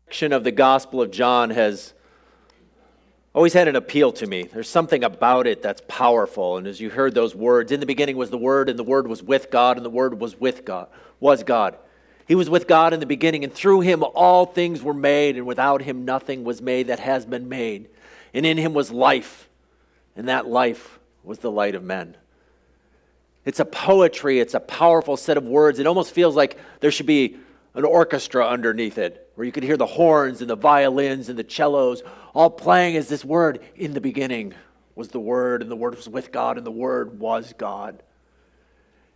Section of the Gospel of John has always had an appeal to me. There's something about it that's powerful. And as you heard those words, in the beginning was the Word, and the Word was with God, and the Word was with God, was God. He was with God in the beginning, and through him all things were made, and without him nothing was made that has been made. And in him was life, and that life was the light of men. It's a poetry, it's a powerful set of words. It almost feels like there should be an orchestra underneath it, where you could hear the horns and the violins and the cellos all playing as this word. In the beginning was the Word, and the Word was with God, and the Word was God.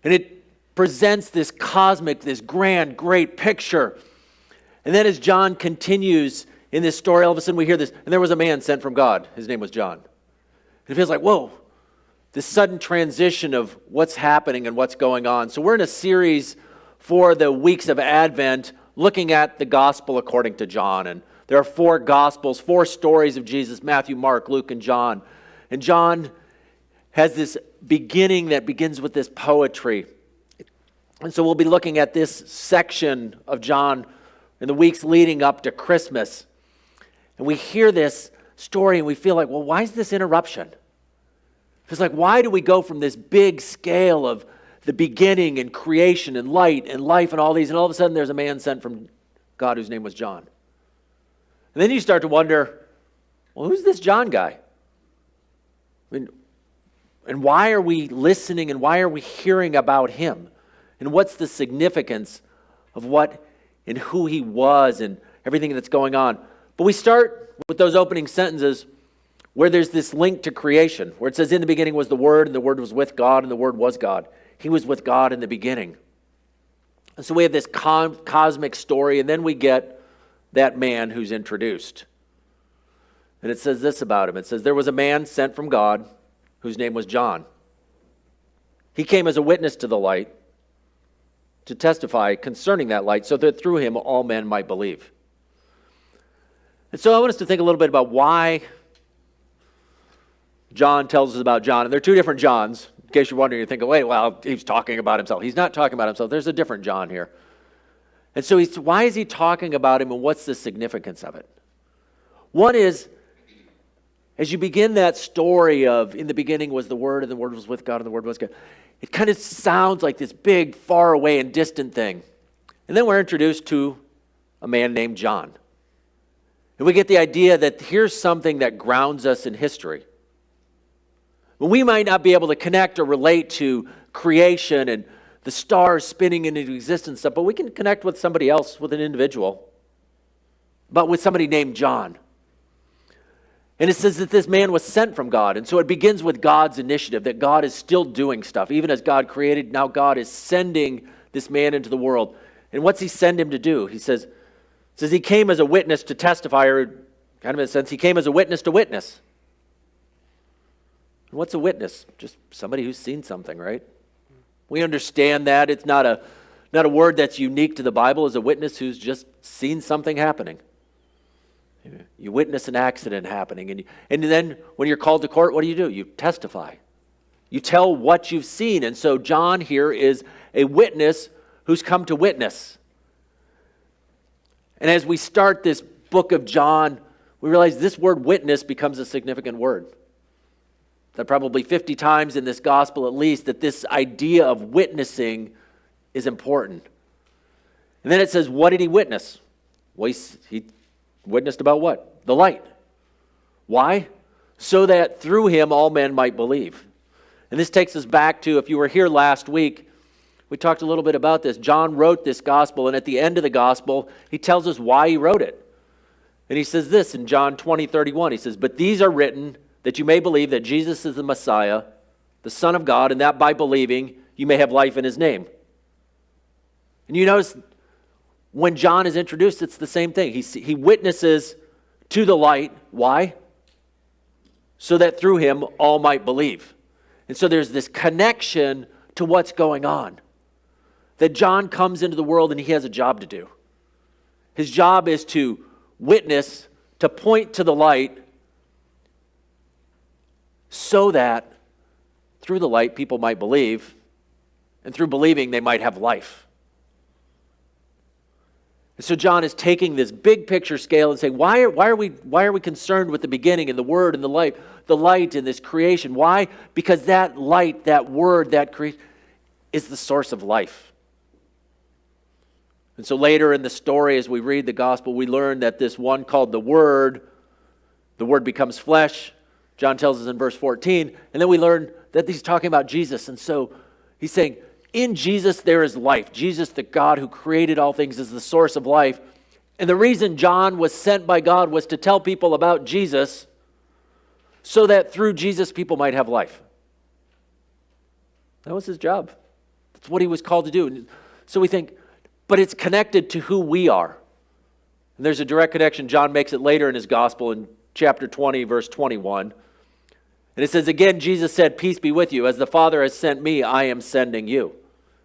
And it presents this cosmic, this grand, great picture. And then as John continues in this story, all of a sudden we hear this, and there was a man sent from God. His name was John. And it feels like, whoa, this sudden transition of what's happening and what's going on. So we're in a series for the weeks of Advent, looking at the gospel according to John. And there are 4 gospels, 4 stories of Jesus: Matthew, Mark, Luke, and John. And John has this beginning that begins with this poetry. And so we'll be looking at this section of John in the weeks leading up to Christmas. And we hear this story and we feel like, well, why is this interruption? It's like, why do we go from this big scale of the beginning and creation and light and life and all these, and all of a sudden there's a man sent from God whose name was John? And then you start to wonder, well, who's this John guy? I mean, and why are we listening and why are we hearing about him? And what's the significance of what and who he was and everything that's going on? But we start with those opening sentences where there's this link to creation, where it says, in the beginning was the Word, and the Word was with God, and the Word was God. He was with God in the beginning. And so we have this cosmic story, and then we get that man who's introduced. And it says this about him. It says, there was a man sent from God whose name was John. He came as a witness to the light, to testify concerning that light, so that through him all men might believe. And so I want us to think a little bit about why John tells us about John. And there are 2 different Johns. In case you're wondering, you're thinking, wait, well, he's talking about himself. He's not talking about himself. There's a different John here. And so why is he talking about him, and what's the significance of it? One is, as you begin that story of, in the beginning was the Word, and the Word was with God, and the Word was God, it kind of sounds like this big, far away and distant thing. And then we're introduced to a man named John. And we get the idea that here's something that grounds us in history. We might not be able to connect or relate to creation and the stars spinning into existence stuff, but we can connect with somebody else, with an individual, but with somebody named John. And it says that this man was sent from God. And so it begins with God's initiative, that God is still doing stuff. Even as God created, now God is sending this man into the world. And what's he send him to do? He says he came as a witness to testify, or kind of in a sense, he came as a witness to witness. And what's a witness? Just somebody who's seen something, right? We understand that. It's not a word that's unique to the Bible, as a witness who's just seen something happening. You witness an accident happening, and then when you're called to court, what do? You testify. You tell what you've seen. And so John here is a witness who's come to witness. And as we start this book of John, we realize this word witness becomes a significant word. That probably 50 times in this gospel at least, that this idea of witnessing is important. And then it says, what did he witness? Well, he witnessed about what? The light. Why? So that through him all men might believe. And this takes us back to, if you were here last week, we talked a little bit about this. John wrote this gospel, and at the end of the gospel, he tells us why he wrote it. And he says this in John 20:31. He says, but these are written that you may believe that Jesus is the Messiah, the Son of God, and that by believing you may have life in his name. And you notice when John is introduced, it's the same thing. He witnesses to the light. Why? So that through him all might believe. And so there's this connection to what's going on. That John comes into the world and he has a job to do. His job is to witness, to point to the light, so that through the light people might believe, and through believing they might have life. So John is taking this big picture scale and saying, why are we concerned with the beginning and the Word and the light in this creation? Why? Because that light, that Word, that creation is the source of life. And so later in the story, as we read the gospel, we learn that this one called the Word becomes flesh. John tells us in verse 14. And then we learn that he's talking about Jesus. And so he's saying, in Jesus there is life. Jesus, the God who created all things, is the source of life. And the reason John was sent by God was to tell people about Jesus so that through Jesus people might have life. That was his job. That's what he was called to do. And so we think, but it's connected to who we are. And there's a direct connection. John makes it later in his gospel in chapter 20, verse 21. And it says, again, Jesus said, peace be with you. As the Father has sent me, I am sending you.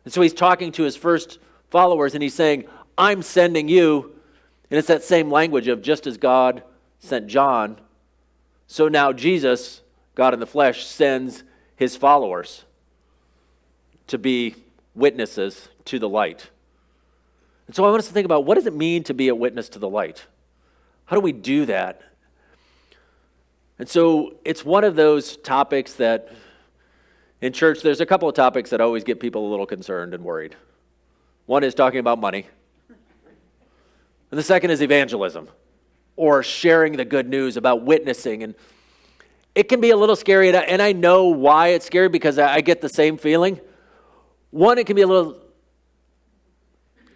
And so he's talking to his first followers and he's saying, I'm sending you. And it's that same language of just as God sent John, so now Jesus, God in the flesh, sends his followers to be witnesses to the light. And so I want us to think about, what does it mean to be a witness to the light? How do we do that? And so it's one of those topics that in church, there's a couple of topics that always get people a little concerned and worried. One is talking about money. And the second is evangelism, or sharing the good news, about witnessing. And it can be a little scary, and I know why it's scary, because I get the same feeling. One, it can be a little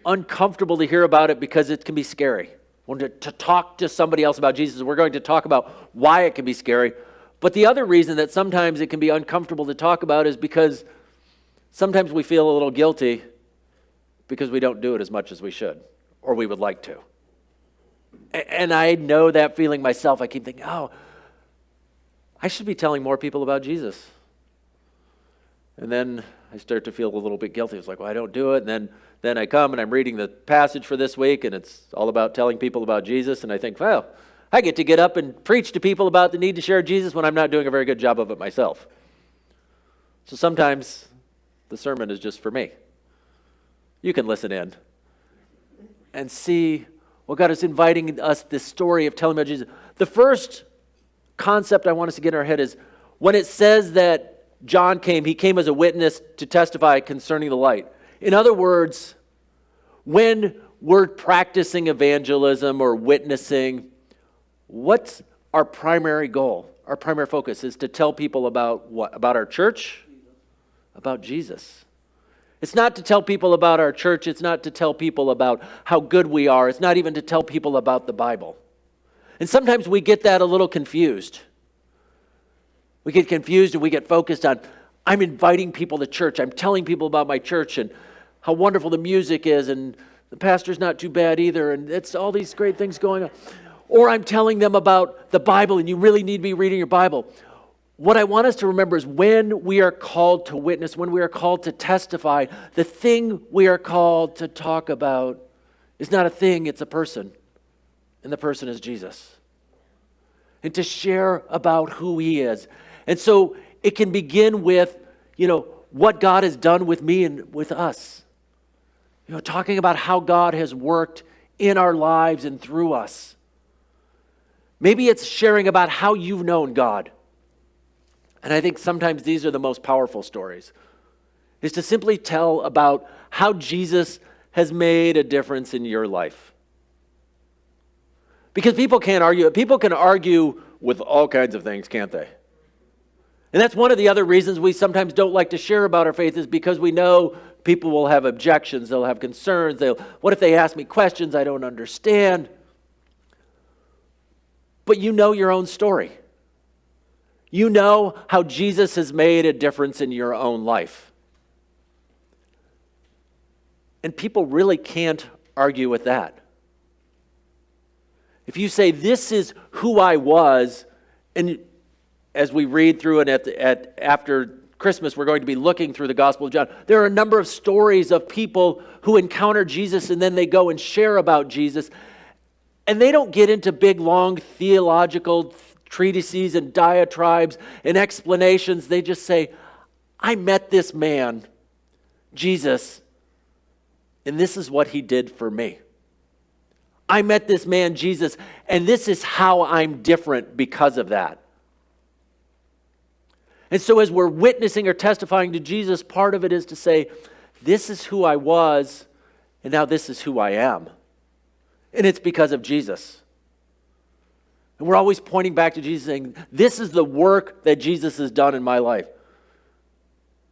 uncomfortable to hear about it because it can be scary. When to talk to somebody else about Jesus, we're going to talk about why it can be scary. But the other reason that sometimes it can be uncomfortable to talk about is because sometimes we feel a little guilty because we don't do it as much as we should, or we would like to. And I know that feeling myself. I keep thinking, oh, I should be telling more people about Jesus. And then I start to feel a little bit guilty. It's like, well, I don't do it. And then I come and I'm reading the passage for this week, and it's all about telling people about Jesus. And I think, well, I get to get up and preach to people about the need to share Jesus when I'm not doing a very good job of it myself. So sometimes the sermon is just for me. You can listen in and see what God is inviting us, this story of telling about Jesus. The first concept I want us to get in our head is, when it says that John came, he came as a witness to testify concerning the light. In other words, when we're practicing evangelism or witnessing, what's our primary goal? Our primary focus is to tell people about what? About our church? About Jesus. It's not to tell people about our church. It's not to tell people about how good we are. It's not even to tell people about the Bible. And sometimes we get that a little confused. We get confused and we get focused on, I'm inviting people to church. I'm telling people about my church and how wonderful the music is, and the pastor's not too bad either, and it's all these great things going on. Or I'm telling them about the Bible, and you really need to be reading your Bible. What I want us to remember is, when we are called to witness, when we are called to testify, the thing we are called to talk about is not a thing, it's a person. And the person is Jesus. And to share about who he is. And so it can begin with, what God has done with me and with us. Talking about how God has worked in our lives and through us. Maybe it's sharing about how you've known God. And I think sometimes these are the most powerful stories. Is to simply tell about how Jesus has made a difference in your life. Because people can't argue. People can argue with all kinds of things, can't they? And that's one of the other reasons we sometimes don't like to share about our faith, is because we know people will have objections, they'll have concerns, what if they ask me questions I don't understand? But you know your own story. You know how Jesus has made a difference in your own life. And people really can't argue with that. If you say, this is who I was, and as we read through it after Christmas, we're going to be looking through the Gospel of John. There are a number of stories of people who encounter Jesus and then they go and share about Jesus. And they don't get into big, long theological treatises and diatribes and explanations. They just say, I met this man, Jesus, and this is what he did for me. I met this man, Jesus, and this is how I'm different because of that. And so as we're witnessing or testifying to Jesus, part of it is to say, this is who I was, and now this is who I am. And it's because of Jesus. And we're always pointing back to Jesus saying, this is the work that Jesus has done in my life.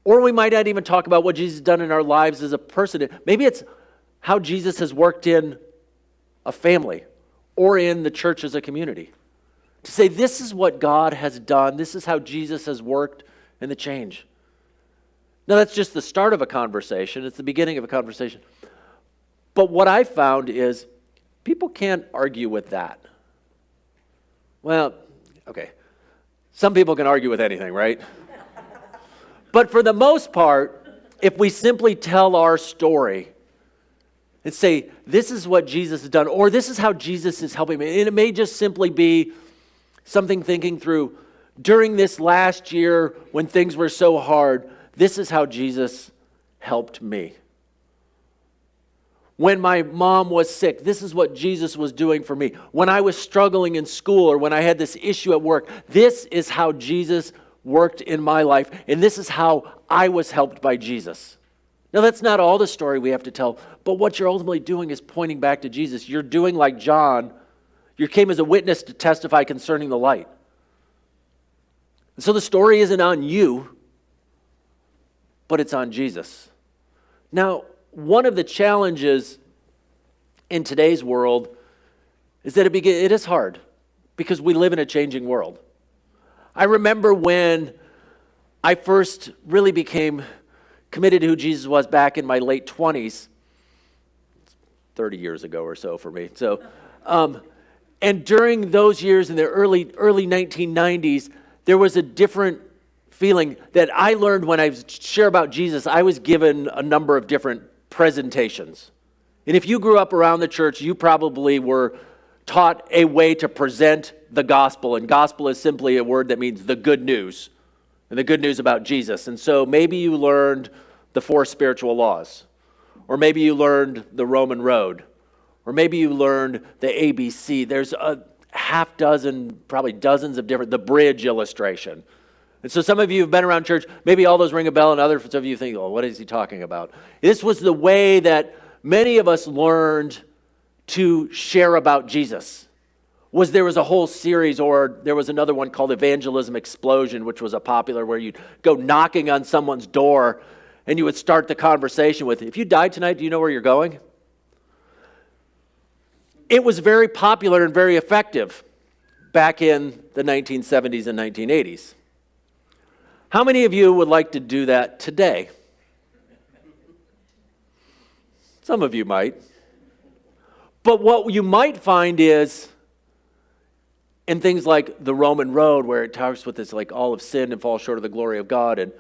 Or we might not even talk about what Jesus has done in our lives as a person. Maybe it's how Jesus has worked in a family or in the church as a community. To say, this is what God has done. This is how Jesus has worked in the change. Now, that's just the start of a conversation. It's the beginning of a conversation. But what I found is people can't argue with that. Well, okay. Some people can argue with anything, right? But for the most part, if we simply tell our story and say, this is what Jesus has done, or this is how Jesus is helping me, and it may just simply be something thinking through, during this last year when things were so hard, this is how Jesus helped me. When my mom was sick, this is what Jesus was doing for me. When I was struggling in school or when I had this issue at work, this is how Jesus worked in my life, and this is how I was helped by Jesus. Now, that's not all the story we have to tell, but what you're ultimately doing is pointing back to Jesus. You're doing like John. You came as a witness to testify concerning the light. And so the story isn't on you, but it's on Jesus. Now, one of the challenges in today's world is that it is hard because we live in a changing world. I remember when I first really became committed to who Jesus was back in my late 20s, 30 years ago or so for me. So, and during those years in the early 1990s, there was a different feeling that I learned when I share about Jesus. I was given a number of different presentations. And if you grew up around the church, you probably were taught a way to present the gospel. And gospel is simply a word that means the good news. And the good news about Jesus. And so maybe you learned the 4 spiritual laws. Or maybe you learned the Roman road. Or maybe you learned the ABC. There's a half dozen, probably dozens of different, the bridge illustration. And so some of you have been around church, maybe all those ring a bell, and others of you think, oh, what is he talking about? This was the way that many of us learned to share about Jesus. There was a whole series, or there was another one called Evangelism Explosion, which was a popular where you'd go knocking on someone's door, and you would start the conversation with, if you died tonight, do you know where you're going? It was very popular and very effective back in the 1970s and 1980s. How many of you would like to do that today? Some of you might. But what you might find is, in things like the Roman road, where it talks with this, like all have sinned and fall short of the glory of God, and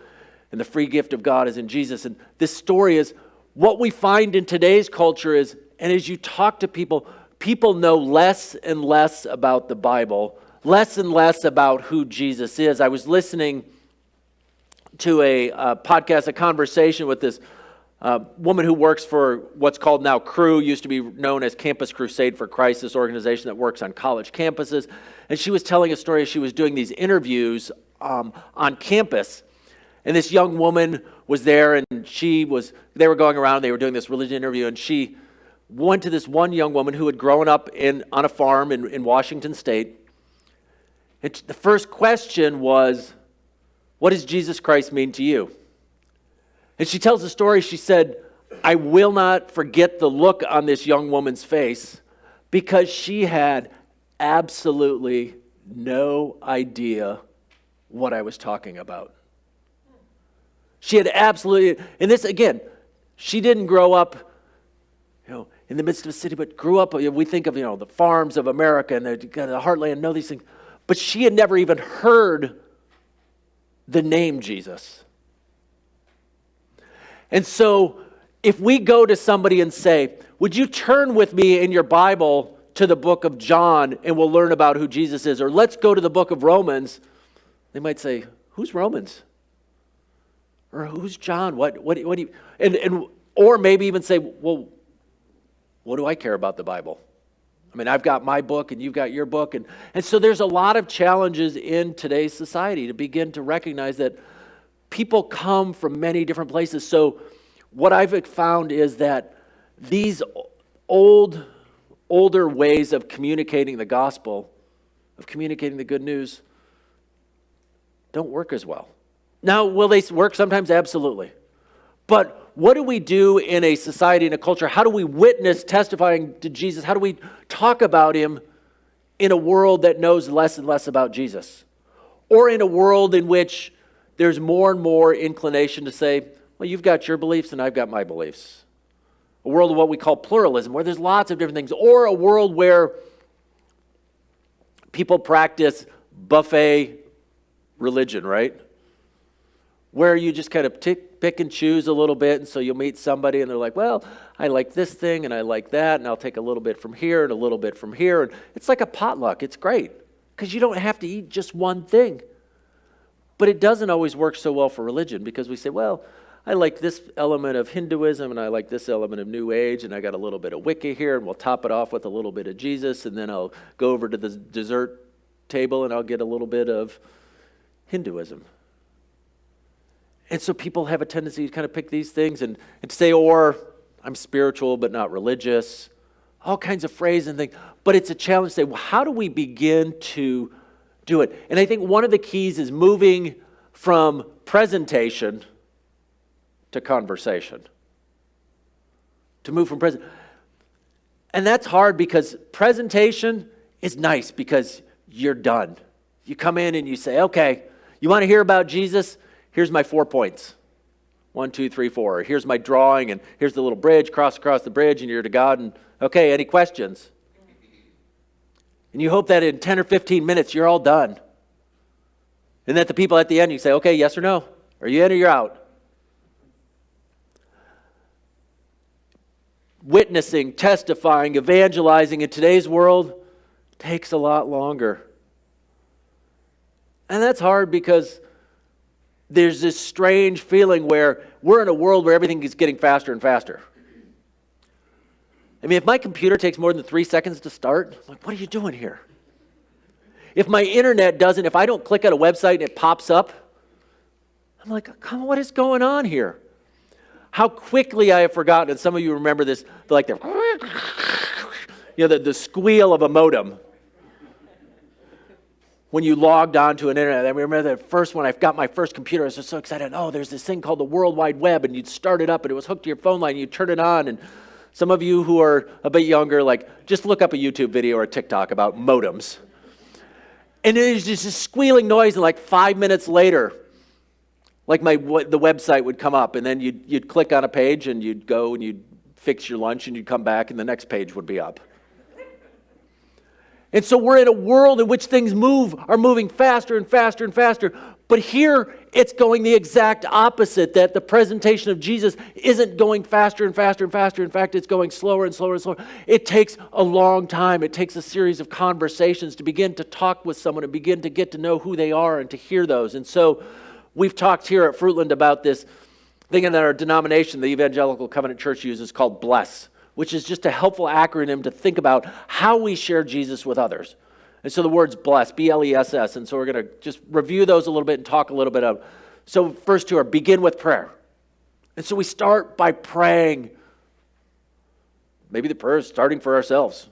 the free gift of God is in Jesus. And this story is, what we find in today's culture is, and as you talk to people, people know less and less about the Bible, less and less about who Jesus is. I was listening to a podcast, a conversation with this woman who works for what's called now Cru, used to be known as Campus Crusade for Christ, this organization that works on college campuses. And she was telling a story as she was doing these interviews on campus. And this young woman was there, and they were going around, they were doing this religion interview, and she went to this one young woman who had grown up on a farm in Washington State. And the first question was, what does Jesus Christ mean to you? And she tells the story, she said, I will not forget the look on this young woman's face because she had absolutely no idea what I was talking about. She had absolutely, and this again, she didn't grow up, in the midst of a city, but grew up, we think of, the farms of America and the heartland, know these things. But she had never even heard the name Jesus. And so if we go to somebody and say, would you turn with me in your Bible to the book of John and we'll learn about who Jesus is, or let's go to the book of Romans, they might say, who's Romans? Or who's John? What do you, or maybe even say, well, what do I care about the Bible? I mean, I've got my book and you've got your book. And so there's a lot of challenges in today's society to begin to recognize that people come from many different places. So what I've found is that these older ways of communicating the gospel, of communicating the good news, don't work as well. Now, will they work sometimes? Absolutely. But what do we do in a society, in a culture? How do we witness testifying to Jesus? How do we talk about him in a world that knows less and less about Jesus? Or in a world in which there's more and more inclination to say, well, you've got your beliefs and I've got my beliefs. A world of what we call pluralism, where there's lots of different things. Or a world where people practice buffet religion, right? Where you just kind of pick and choose a little bit, and so you'll meet somebody and they're like, well, I like this thing and I like that, and I'll take a little bit from here and a little bit from here. And it's like a potluck. It's great because you don't have to eat just one thing. But it doesn't always work so well for religion because we say, well, I like this element of Hinduism and I like this element of New Age, and I got a little bit of Wicca here, and we'll top it off with a little bit of Jesus, and then I'll go over to the dessert table and I'll get a little bit of Hinduism. And so people have a tendency to kind of pick these things and to say, or I'm spiritual but not religious, all kinds of phrases and things. But it's a challenge to say, well, how do we begin to do it? And I think one of the keys is moving from presentation to conversation. To move from present. And that's hard because presentation is nice because you're done. You come in and you say, okay, you want to hear about Jesus? Here's my 4 points. 1, 2, 3, 4. Here's my drawing, and here's the little bridge, cross across the bridge, and you're to God. And okay, any questions? And you hope that in 10 or 15 minutes, you're all done. And that the people at the end, you say, okay, yes or no? Are you in or you're out? Witnessing, testifying, evangelizing in today's world takes a lot longer. And that's hard because there's this strange feeling where we're in a world where everything is getting faster and faster. I mean, if my computer takes more than 3 seconds to start, I'm like, what are you doing here? If my internet doesn't, if I don't click on a website and it pops up, I'm like, come on, what is going on here? How quickly I have forgotten, and some of you remember this, like the squeal of a modem. When you logged onto an internet, I remember the first one, I got my first computer, I was just so excited. Oh, there's this thing called the World Wide Web, and you'd start it up, and it was hooked to your phone line, and you'd turn it on, and some of you who are a bit younger, like, just look up a YouTube video or a TikTok about modems. And it was just a squealing noise, and like 5 minutes later, like the website would come up, and then you'd click on a page, and you'd go, and you'd fix your lunch, and you'd come back, and the next page would be up. And so we're in a world in which things are moving faster and faster and faster. But here it's going the exact opposite, that the presentation of Jesus isn't going faster and faster and faster. In fact, it's going slower and slower and slower. It takes a long time. It takes a series of conversations to begin to talk with someone and begin to get to know who they are and to hear those. And so we've talked here at Fruitland about this thing that our denomination, the Evangelical Covenant Church, uses called BLESS, which is just a helpful acronym to think about how we share Jesus with others. And so the word's bless, B-L-E-S-S. And so we're going to just review those a little bit and talk a little bit of. So first two are begin with prayer. And so we start by praying. Maybe the prayer is starting for ourselves.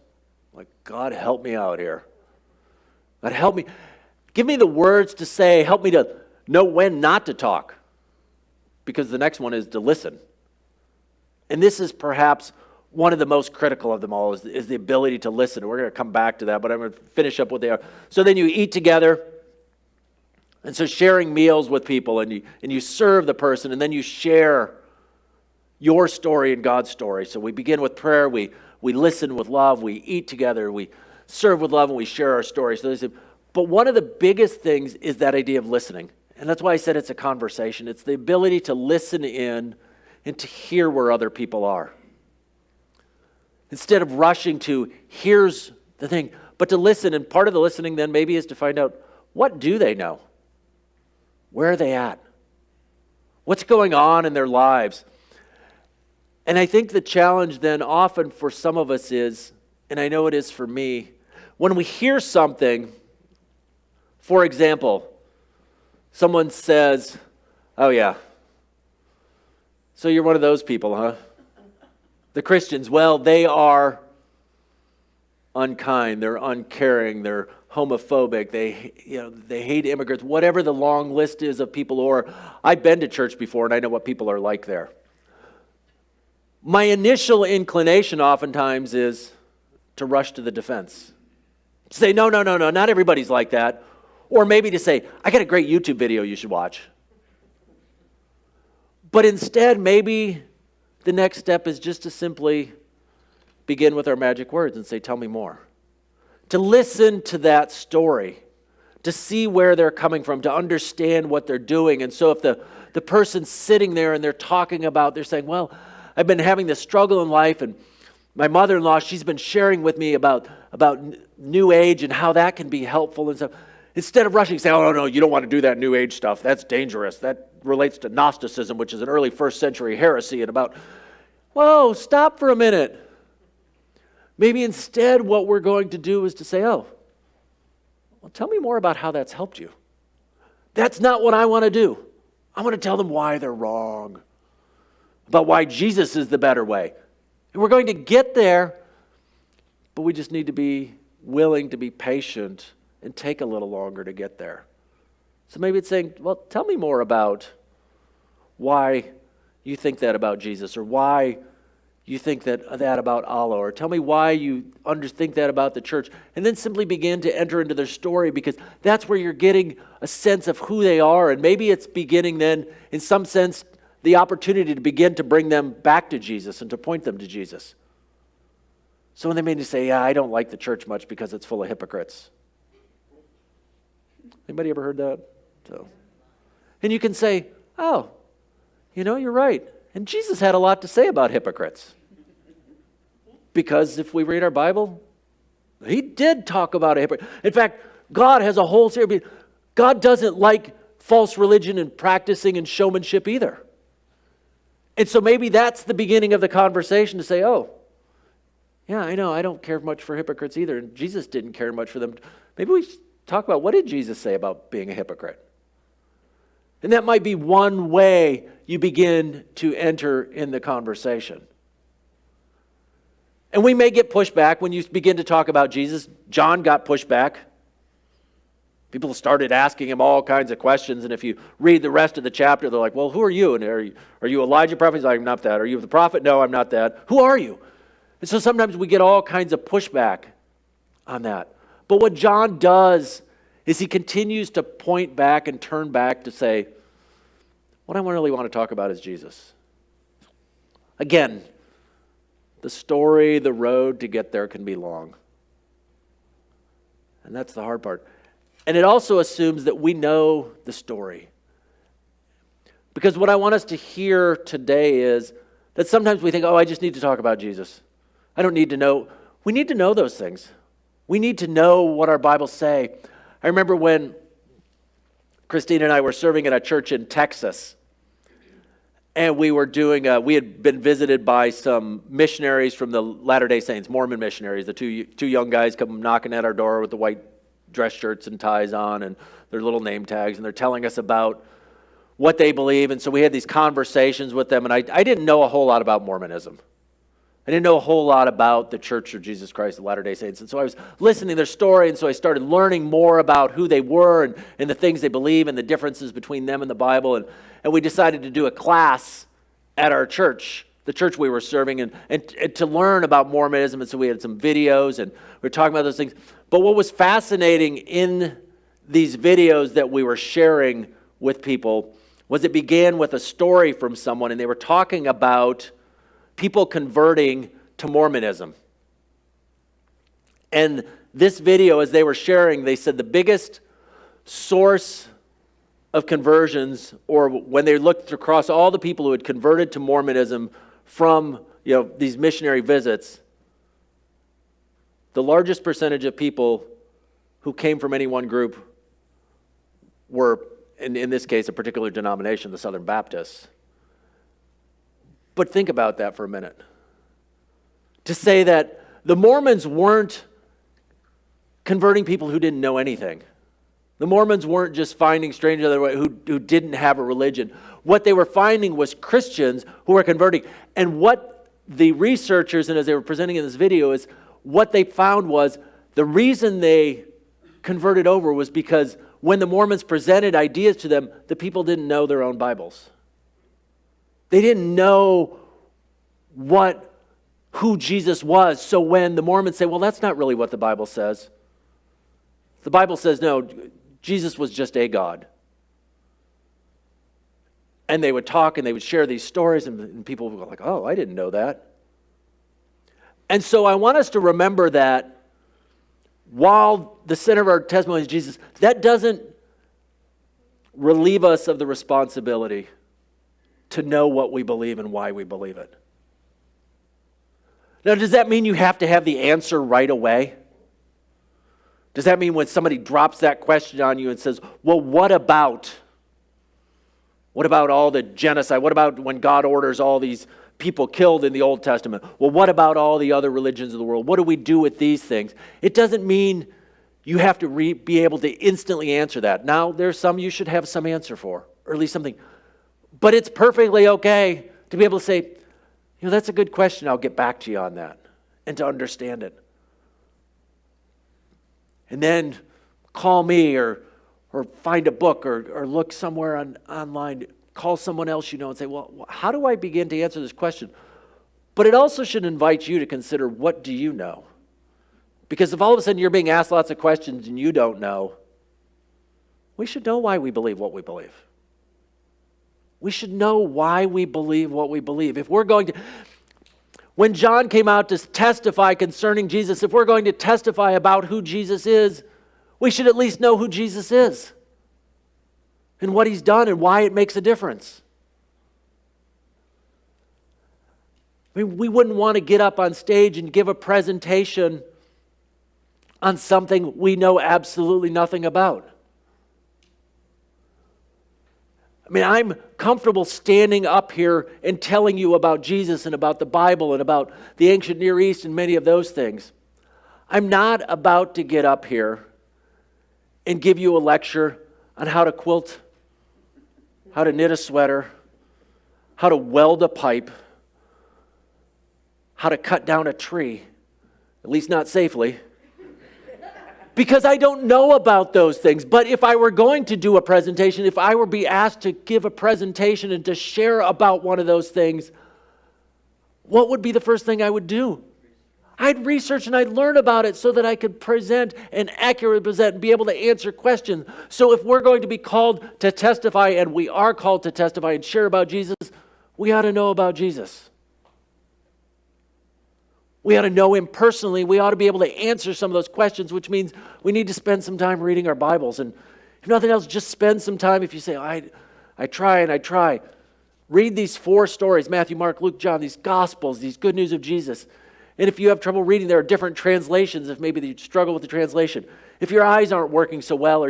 Like, God, help me out here. God, help me. Give me the words to say. Help me to know when not to talk. Because the next one is to listen. And this is perhaps one of the most critical of them all is the ability to listen. We're going to come back to that, but I'm going to finish up what they are. So then you eat together. And so sharing meals with people, and you serve the person, and then you share your story and God's story. So we begin with prayer. We listen with love. We eat together. We serve with love, and we share our story. But one of the biggest things is that idea of listening. And that's why I said it's a conversation. It's the ability to listen in and to hear where other people are. Instead of rushing to, here's the thing, but to listen. And part of the listening then maybe is to find out, what do they know? Where are they at? What's going on in their lives? And I think the challenge then often for some of us is and I know it is for me, when we hear something, for example, someone says, "Oh yeah, so you're one of those people, huh? The Christians, well, they are unkind, they're uncaring, they're homophobic, they hate immigrants," whatever the long list is of people. Or I've been to church before and I know what people are like there. My initial inclination oftentimes is to rush to the defense. To say, no, not everybody's like that. Or maybe to say, I got a great YouTube video you should watch. But instead, maybe the next step is just to simply begin with our magic words and say, tell me more. To listen to that story, to see where they're coming from, to understand what they're doing. And so if the person's sitting there and they're talking about, they're saying, well, I've been having this struggle in life, and my mother-in-law, she's been sharing with me about New Age and how that can be helpful and stuff. Instead of rushing, say, oh, no, you don't want to do that New Age stuff. That's dangerous. That relates to Gnosticism, which is an early first century heresy. And whoa, stop for a minute. Maybe instead what we're going to do is to say, oh, well, tell me more about how that's helped you. That's not what I want to do. I want to tell them why they're wrong, about why Jesus is the better way. And we're going to get there, but we just need to be willing to be patient and take a little longer to get there. So maybe it's saying, well, tell me more about why you think that about Jesus, or why you think that about Allah, or tell me why you think that about the church. And then simply begin to enter into their story, because that's where you're getting a sense of who they are. And maybe it's beginning then, in some sense, the opportunity to begin to bring them back to Jesus and to point them to Jesus. So when they may say, yeah, I don't like the church much because it's full of hypocrites. Anybody ever heard that? And you can say, oh, you're right. And Jesus had a lot to say about hypocrites. Because if we read our Bible, he did talk about a hypocrite. In fact, God has a whole series. God doesn't like false religion and practicing and showmanship either. And so maybe that's the beginning of the conversation, to say, oh, yeah, I know, I don't care much for hypocrites either. And Jesus didn't care much for them. Maybe we talk about, what did Jesus say about being a hypocrite? And that might be one way you begin to enter in the conversation. And we may get pushback when you begin to talk about Jesus. John got pushback. People started asking him all kinds of questions. And if you read the rest of the chapter, they're like, well, who are you? And are you Elijah prophet? He's like, I'm not that. Are you the prophet? No, I'm not that. Who are you? And so sometimes we get all kinds of pushback on that. But what John does is he continues to point back and turn back to say, what I really want to talk about is Jesus. Again, the story, the road to get there can be long. And that's the hard part. And it also assumes that we know the story. Because what I want us to hear today is that sometimes we think, oh, I just need to talk about Jesus. I don't need to know. We need to know those things. We need to know what our Bibles say. I remember when Christine and I were serving at a church in Texas, and we had been visited by some missionaries from the Latter-day Saints, Mormon missionaries. The two young guys come knocking at our door with the white dress shirts and ties on and their little name tags, and they're telling us about what they believe. And so we had these conversations with them, and I didn't know a whole lot about Mormonism. I didn't know a whole lot about the Church of Jesus Christ of Latter-day Saints. And so I was listening to their story, and so I started learning more about who they were and the things they believe and the differences between them and the Bible. And we decided to do a class at our church, the church we were serving, and to learn about Mormonism. And so we had some videos, and we were talking about those things. But what was fascinating in these videos that we were sharing with people was it began with a story from someone, and they were talking about people converting to Mormonism. And this video, as they were sharing, they said the biggest source of conversions, or when they looked across all the people who had converted to Mormonism from these missionary visits, the largest percentage of people who came from any one group were, in this case, a particular denomination, the Southern Baptists. But think about that for a minute. To say that The Mormons weren't converting people who didn't know anything. The Mormons weren't just finding strangers who didn't have a religion. What they were finding was Christians who were converting. And what the researchers, and as they were presenting in this video, is what they found was the reason they converted over was because when the Mormons presented ideas to them, the people didn't know their own Bibles. They didn't know who Jesus was. So when the Mormons say, well, that's not really what the Bible says. The Bible says, no, Jesus was just a God. And they would talk and they would share these stories, and people would go like, oh, I didn't know that. And so I want us to remember that while the center of our testimony is Jesus, that doesn't relieve us of the responsibility to know what we believe and why we believe it. Now, does that mean you have to have the answer right away? Does that mean when somebody drops that question on you and says, well, what about all the genocide? What about when God orders all these people killed in the Old Testament? Well, what about all the other religions of the world? What do we do with these things? It doesn't mean you have to be able to instantly answer that. Now, there's some you should have some answer for, or at least something. But it's perfectly okay to be able to say, that's a good question. I'll get back to you on that, and to understand it. And then call me or find a book or look somewhere online, call someone else and say, well, how do I begin to answer this question? But it also should invite you to consider, what do you know? Because if all of a sudden you're being asked lots of questions and you don't know, we should know why we believe what we believe. We should know why we believe what we believe. If we're going to, when John came out to testify concerning Jesus, if we're going to testify about who Jesus is, we should at least know who Jesus is and what he's done and why it makes a difference. I mean, we wouldn't want to get up on stage and give a presentation on something we know absolutely nothing about. I mean, I'm comfortable standing up here and telling you about Jesus and about the Bible and about the ancient Near East and many of those things. I'm not about to get up here and give you a lecture on how to quilt, how to knit a sweater, how to weld a pipe, how to cut down a tree, at least not safely, because I don't know about those things. But if I were going to do a presentation, if I were be asked to give a presentation and to share about one of those things, what would be the first thing I would do? I'd research and I'd learn about it so that I could present and accurately present and be able to answer questions. So if we're going to be called to testify, and we are called to testify and share about Jesus, we ought to know about Jesus. We ought to know him personally. We ought to be able to answer some of those questions, which means we need to spend some time reading our Bibles. And if nothing else, just spend some time. If you say, I try. Read these 4 stories, Matthew, Mark, Luke, John, these Gospels, these good news of Jesus. And if you have trouble reading, there are different translations if maybe you struggle with the translation. If your eyes aren't working so well,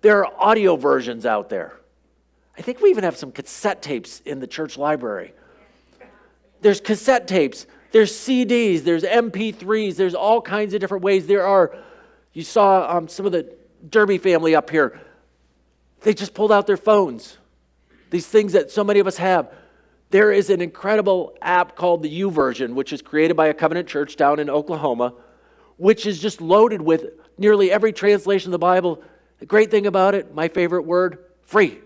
there are audio versions out there. I think we even have some cassette tapes in the church library. There's cassette tapes. There's CDs, there's MP3s, there's all kinds of different ways. You saw some of the Derby family up here. They just pulled out their phones. These things that so many of us have. There is an incredible app called the YouVersion, which is created by a covenant church down in Oklahoma, which is just loaded with nearly every translation of the Bible. The great thing about it, my favorite word, free.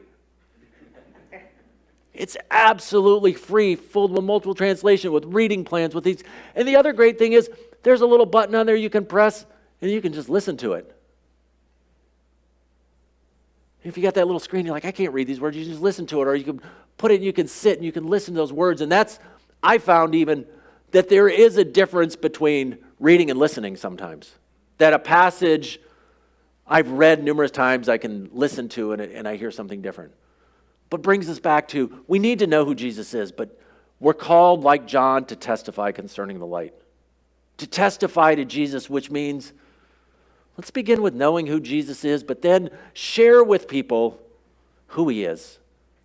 It's absolutely free, full of multiple translation with reading plans with these. And the other great thing is there's a little button on there you can press and you can just listen to it. If you got that little screen, you're like, I can't read these words. You just listen to it, or you can put it and you can sit and you can listen to those words. And I found even that there is a difference between reading and listening sometimes. That a passage I've read numerous times I can listen to and I hear something different. But brings us back to, we need to know who Jesus is, but we're called, like John, to testify concerning the light. To testify to Jesus, which means, let's begin with knowing who Jesus is, but then share with people who he is.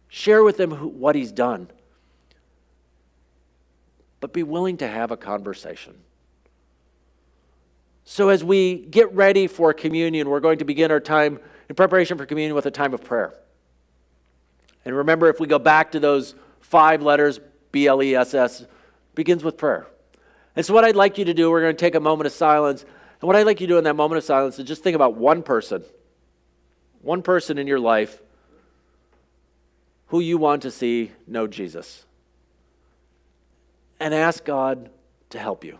Share with them what he's done. But be willing to have a conversation. So as we get ready for communion, we're going to begin our time in preparation for communion with a time of prayer. And remember, if we go back to those 5 letters, BLESS, begins with prayer. And so what I'd like you to do, we're going to take a moment of silence. And what I'd like you to do in that moment of silence is just think about one person in your life who you want to see know Jesus. And ask God to help you.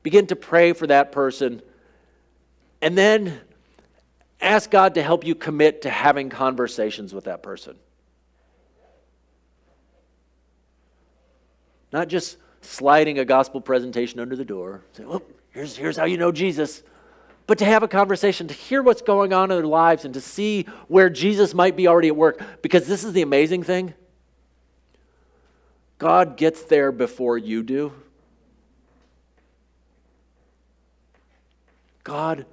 Begin to pray for that person. And then ask God to help you commit to having conversations with that person. Not just sliding a gospel presentation under the door. Say, well, here's how you know Jesus. But to have a conversation, to hear what's going on in their lives and to see where Jesus might be already at work. Because this is the amazing thing. God gets there before you do. God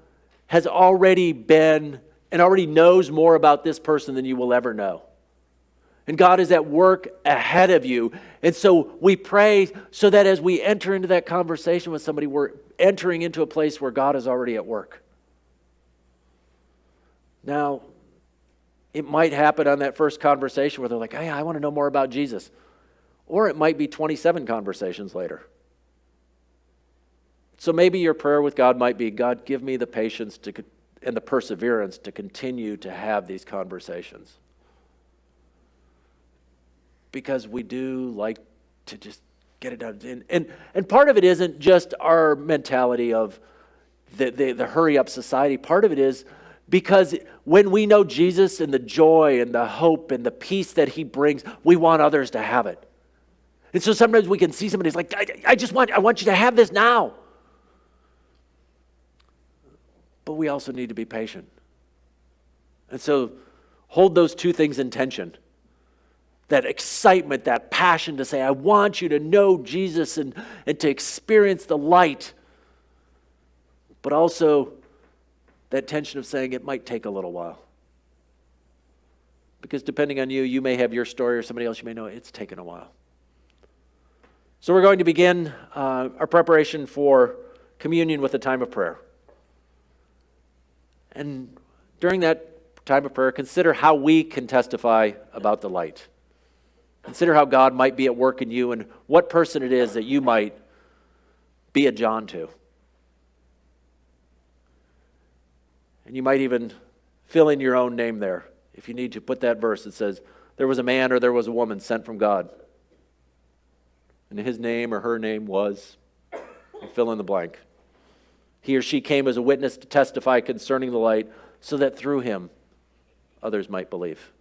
has already been and already knows more about this person than you will ever know. And God is at work ahead of you. And so we pray so that as we enter into that conversation with somebody, we're entering into a place where God is already at work. Now, it might happen on that first conversation where they're like, hey, I want to know more about Jesus. Or it might be 27 conversations later. So maybe your prayer with God might be, God, give me the patience and the perseverance to continue to have these conversations. Because we do like to just get it done. And part of it isn't just our mentality of the hurry-up society. Part of it is because when we know Jesus and the joy and the hope and the peace that he brings, we want others to have it. And so sometimes we can see somebody who's like, I want you to have this now. But we also need to be patient. And so hold those two things in tension. That excitement, that passion to say, I want you to know Jesus and to experience the light. But also that tension of saying it might take a little while. Because depending on you, you may have your story or somebody else you may know, it's taken a while. So we're going to begin our preparation for communion with a time of prayer. And during that time of prayer, consider how we can testify about the light. Consider how God might be at work in you and what person it is that you might be a John to. And you might even fill in your own name there. If you need to, put that verse that says, there was a man or there was a woman sent from God. And his name or her name was, and fill in the blank. He or she came as a witness to testify concerning the light so that through him others might believe.